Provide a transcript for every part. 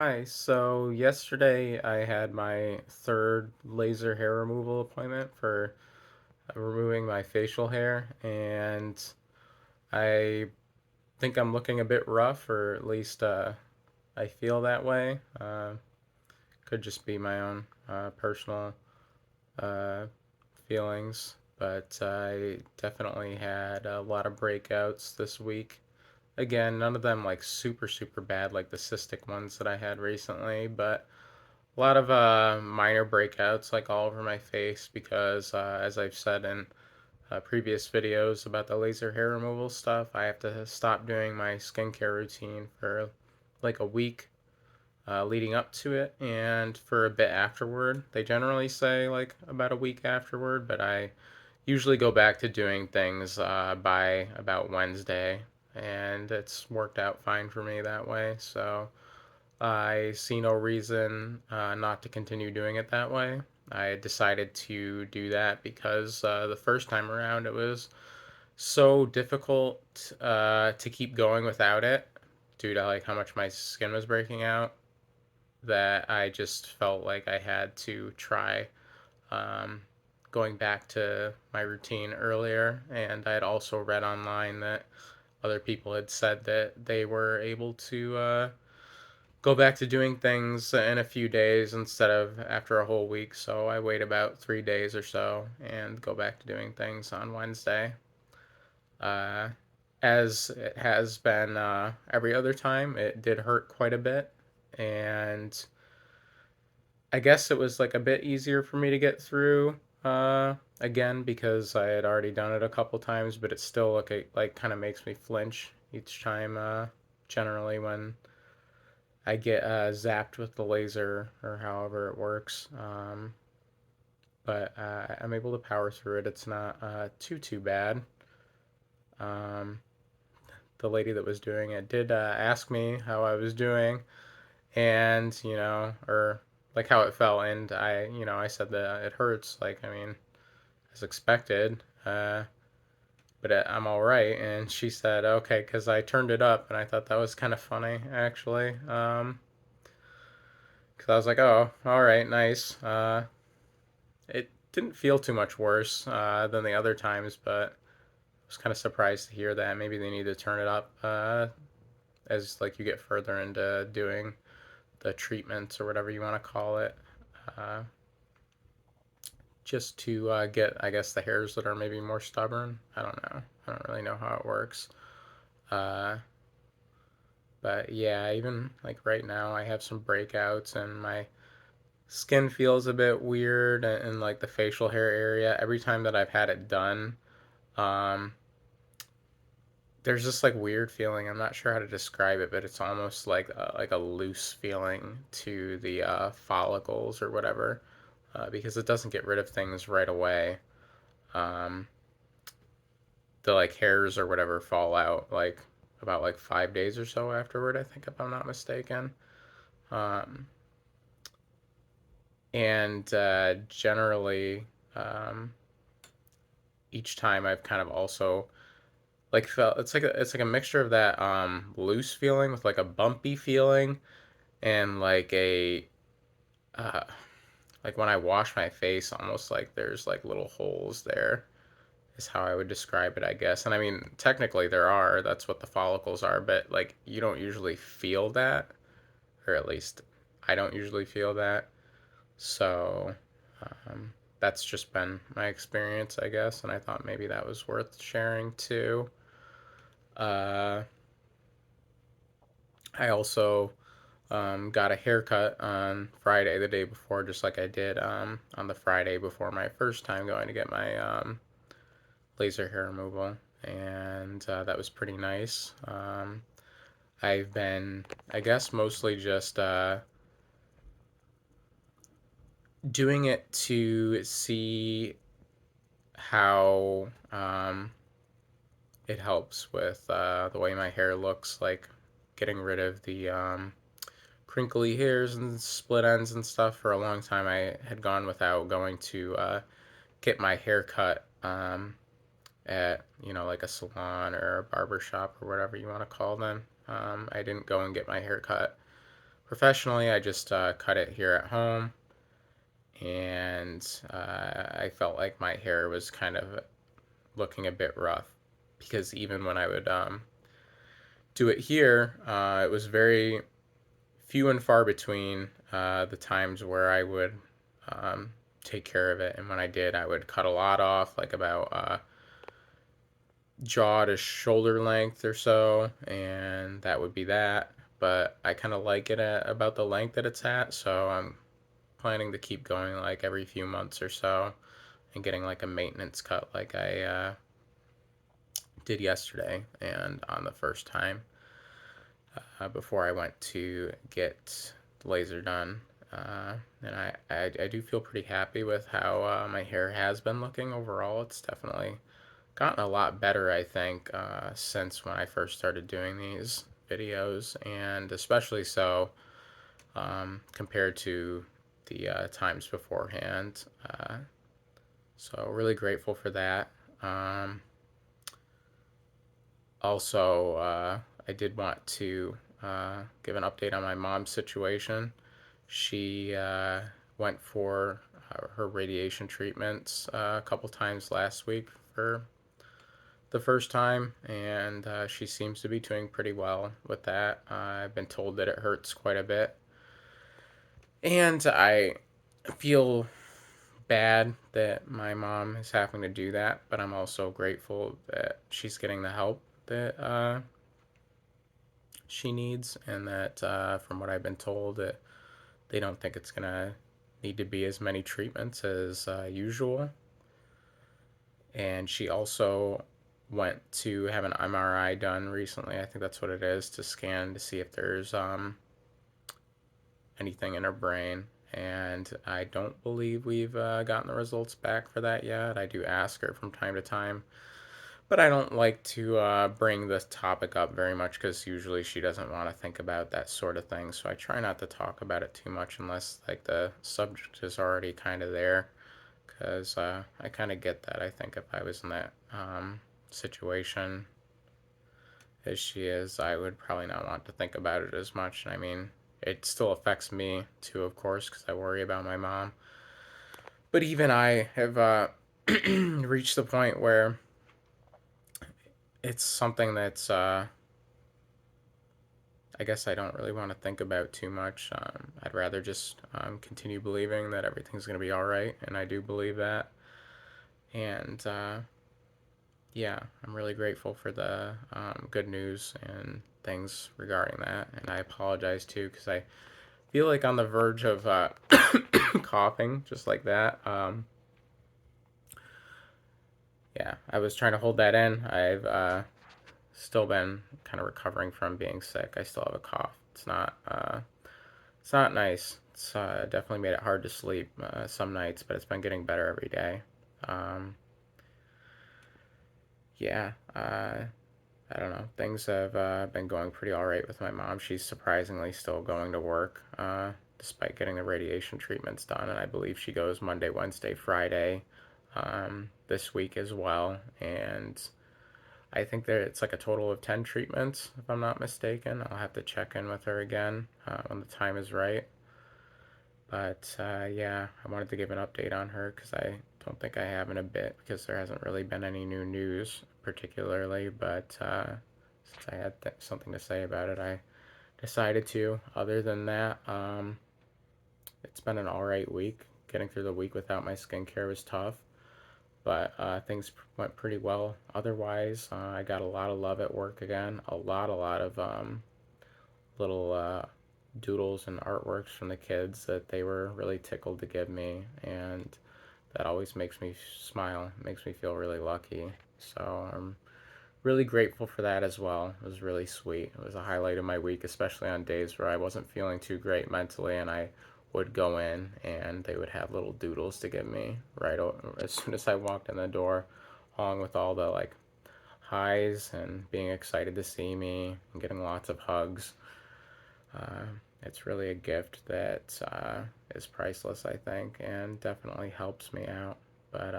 Hi, so yesterday I had my third laser hair removal appointment for removing my facial hair, and I think I'm looking a bit rough, or at least I feel that way. Could just be my own personal uh, feelings, but I definitely had a lot of breakouts this week. Again, none of them like super bad like the cystic ones that I had recently, but a lot of minor breakouts like all over my face because, as I've said in previous videos about the laser hair removal stuff, I have to stop doing my skincare routine for like a week leading up to it and for a bit afterward. They generally say like about a week afterward, but I usually go back to doing things by about Wednesday, and it's worked out fine for me that way. So I see no reason not to continue doing it that way. I decided to do that because the first time around it was so difficult to keep going without it due to like how much my skin was breaking out that I just felt like I had to try um, going back to my routine earlier. And I had also read online that other people had said that they were able to go back to doing things in a few days instead of after a whole week. So I wait about 3 days or so and go back to doing things on Wednesday. Uh, as it has been every other time, it did hurt quite a bit. And I guess it was like a bit easier for me to get through again because I had already done it a couple times, but it still like kind of makes me flinch each time. Generally, when I get zapped with the laser or however it works. But I'm able to power through it. It's not too bad. Um, the lady that was doing it did ask me how I was doing, and or like how it felt, and I said that it hurts. Like I mean, as expected. But I'm all right. And she said, okay, because I turned it up, and I thought that was kind of funny actually. Because I was like, oh, all right, nice. It didn't feel too much worse than the other times, but I was kind of surprised to hear that. Maybe they need to turn it up as like you get further into doing the treatments or whatever you want to call it, uh, just to get, I guess, the hairs that are maybe more stubborn. I don't know. I don't really know how it works. Uh, but yeah, even like right now, I have some breakouts and my skin feels a bit weird and like the facial hair area. Every time that I've had it done, um, there's this like weird feeling. I'm not sure how to describe it, but it's almost like a loose feeling to the follicles or whatever, because it doesn't get rid of things right away. Um, the like hairs or whatever fall out like about like 5 days or so afterward. I think if I'm not mistaken. Um, and generally, um, each time I've kind of also like felt it's like a mixture of that loose feeling with like a bumpy feeling and uh like when I wash my face, almost like there's like little holes there is how I would describe it, I guess. And I mean, technically there are, that's what the follicles are, but like you don't usually feel that, or at least I don't usually feel that. So um, that's just been my experience, I guess, and I thought maybe that was worth sharing too. Uh, I also got a haircut on Friday, the day before, just like I did on the Friday before my first time going to get my laser hair removal, and that was pretty nice. I've been, I guess, mostly just doing it to see how it helps with the way my hair looks, like getting rid of the crinkly hairs and split ends and stuff. For a long time, I had gone without going to get my hair cut at like a salon or a barber shop or whatever you want to call them. I didn't go and get my hair cut Professionally, I just cut it here at home, and I felt like my hair was kind of looking a bit rough because even when I would do it here, it was very few and far between the times where I would um, take care of it. And when I did, I would cut a lot off, like about jaw to shoulder length or so, and that would be that. But I kind of like it at about the length that it's at, so I'm planning to keep going like every few months or so and getting like a maintenance cut like I did yesterday and on the first time before I went to get the laser done. And I do feel pretty happy with how my hair has been looking overall. It's definitely gotten a lot better, I think, since when I first started doing these videos, and especially so compared to the times beforehand. So, really grateful for that. Um, Also, I did want to give an update on my mom's situation. She went for her radiation treatments a couple times last week for the first time, and she seems to be doing pretty well with that. I've been told that it hurts quite a bit, and I feel bad that my mom is having to do that, but I'm also grateful that she's getting the help that she needs, and that from what I've been told, that they don't think it's gonna need to be as many treatments as usual. And she also went to have an MRI done recently. I think that's what it is, to scan to see if there's anything in her brain. And I don't believe we've gotten the results back for that yet. I do ask her from time to time, but I don't like to bring this topic up very much because usually she doesn't want to think about that sort of thing. So I try not to talk about it too much unless like the subject is already kind of there. Because I kind of get that. I think if I was in that situation as she is, I would probably not want to think about it as much. I mean, it still affects me too, of course, because I worry about my mom. But even I have reached the point where it's something that's I guess I don't really want to think about too much. I'd rather just continue believing that everything's going to be all right, and I do believe that. And yeah, I'm really grateful for the good news and things regarding that. And I apologize too because I feel like on the verge of coughing just like that. Yeah, I was trying to hold that in. I've still been kind of recovering from being sick. I still have a cough. It's not nice. It's definitely made it hard to sleep some nights, but it's been getting better every day. Um, yeah, I don't know. Things have been going pretty all right with my mom. She's surprisingly still going to work despite getting the radiation treatments done, and I believe she goes Monday, Wednesday, Friday this week as well. And I think that it's like a total of 10 treatments, if I'm not mistaken. I'll have to check in with her again when the time is right. But yeah, I wanted to give an update on her because I don't think I have in a bit because there hasn't really been any new news particularly. But since I had something to say about it, I decided to. Other than that, it's been an alright week. Getting through the week without my skincare was tough, but things went pretty well. Otherwise, I got a lot of love at work again. A lot of little doodles and artworks from the kids that they were really tickled to give me, and that always makes me smile, makes me feel really lucky. So I'm really grateful for that as well. It was really sweet. It was a highlight of my week, especially on days where I wasn't feeling too great mentally, and I would go in and they would have little doodles to give me right as soon as I walked in the door, along with all the like highs and being excited to see me and getting lots of hugs. Uh, it's really a gift that is priceless, I think, and definitely helps me out. But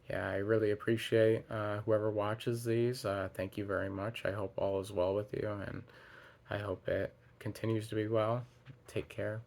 yeah, I really appreciate whoever watches these. Thank you very much. I hope all is well with you, and I hope it continues to be well. Take care.